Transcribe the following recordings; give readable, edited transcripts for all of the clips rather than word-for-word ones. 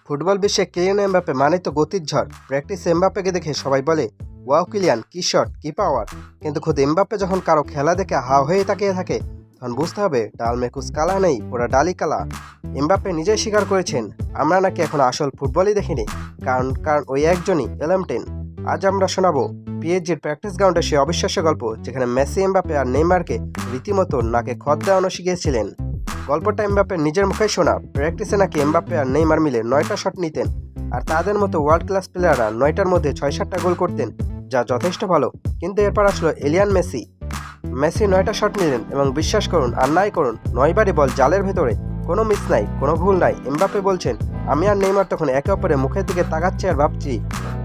Football বিশ্বে Kylian Mbappe মানে তো গতির ঝড়। প্র্যাকটিস এমবাপ্পেকে দেখে সবাই বলে, ওয়াও কিলিয়ান, কি শট, কি পাওয়ার। কিন্তু খোদ এমবাপ্পে যখন কারো খেলা দেখে হা হয়ে তাকিয়ে থাকে, তখন বুঝতে হবে ডাল মে কুছ কালা নেই, পুরা ডালি কালা। এমবাপ্পে নিজেই স্বীকার করেছেন, আমরা নাকি এখন আসল ফুটবলই দেখিনি, কারণ কারণ ওই একজনই এলএম10। আজ আমরা শোনাবো পিএসজির প্র্যাকটিস গ্রাউন্ডে সে অবিশ্বাস্য গল্প, যেখানে মেসি, এমবাপ্পে আর নেইমারকে রীতিমতো নাকে খত দেওয়ানো শিখিয়েছিলেন। গল্পটা এমবাপ্পের নিজের মুখেই শোনা। প্র্যাকটিসে নাকি এমবাপ্পে আর নেইমার মিলে 9টা শট নিতেন, আর তাদের মতো ওয়ার্ল্ড ক্লাস প্লেয়াররা 9টার মধ্যে 6-7টা গোল করতেন, যা যথেষ্ট ভালো। কিন্তু এরপর আসলো এলিয়ান মেসি। মেসি 9টা শট নিলেন এবং বিশ্বাস করুন আর নাই করুন, 9বারই বল জালের ভেতরে, কোনো মিস নাই, কোনো ভুল নাই। এমবাপ্পে বলছেন, আমি আর নেইমার তখন একে অপরের মুখের দিকে তাকাচ্ছি আর ভাবছি,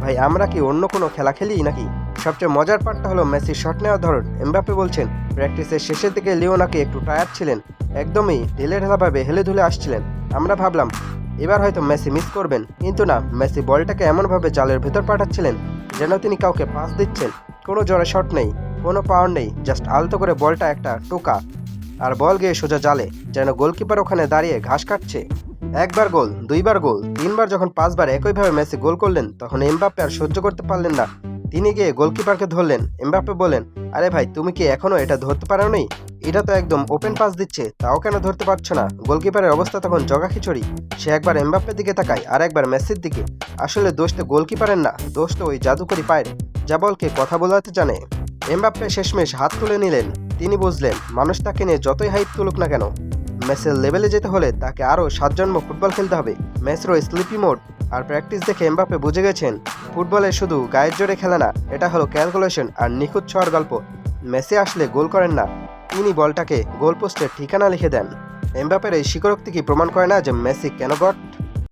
ভাই আমরা কি অন্য কোনো খেলা খেলি নাকি। সবচেয়ে মজার পার্টটা হলো মেসির শট নেওয়ার ধরন। এমবাপ্পে বলছেন, প্র্যাকটিসের শেষের দিকে লিও নাকি একটু টায়ার্ড ছিলেন, একদমই ঢিলেঢালাভাবে হেলে ধুলে আসছিলেন। আমরা ভাবলাম এবার হয়তো মেসি মিস করবেন, কিন্তু না, মেসি বলটাকে এমনভাবে জালের ভেতর পাঠাচ্ছিলেন যেন তিনি কাউকে পাস দিচ্ছেন। কোনো জোরে শট নেই, কোনো পাওয়ার নেই, জাস্ট আলতো করে বলটা একটা টোকা, আর বল গিয়ে সোজা জালে, যেন গোলকিপার ওখানে দাঁড়িয়ে ঘাস কাটছে। একবার গোল, দুইবার গোল, তিনবার, যখন 5বার একইভাবে মেসি গোল করলেন, তখন এমবাপ্পে আর সহ্য করতে পারলেন না। তিনি গিয়ে গোলকিপারকে ধরলেন। এমবাপ্পে বলেন, আরে ভাই, তুমি কি এখনো এটা ধরতে পারো নি? এটা তো একদম ওপেন পাস দিচ্ছে, তাও কেন ধরতে পারছো না? গোলকিপারের অবস্থা তখন জগা খিচুড়ি। সে একবার এমবাপ্পের দিকে তাকায় আর একবার মেসির দিকে। আসলে দোষ তো গোলকিপারের না, দোষ তো ওই জাদুকরি পায়ের, যা বলকে কথা বলাতে জানে। এমবাপ্পে শেষমেশ হাত তুলে নিলেন। তিনি বুঝলেন, মানুষ তাকে নিয়ে যতই হাইপ তুলুক না কেন, মেসির লেভেলে যেতে হলে তাকে আরও 7 জন্ম ফুটবল খেলতে হবে। মেসিরও স্লিপি মোড আর প্র্যাকটিস দেখে এমবাপ্পে বুঝে গেছেন, ফুটবলে শুধু গায়ের জোরে খেলে না, এটা হলো ক্যালকুলেশন আর নিখুঁত ছোঁয়ার গল্প। মেসি আসলে গোল করেন না, তিনি বলটাকে গোলপোস্টের ঠিকানা লিখে দেন। এমবাপ্পের এই স্বীকারোক্তি কি প্রমাণ করে না যে মেসি কেন গট?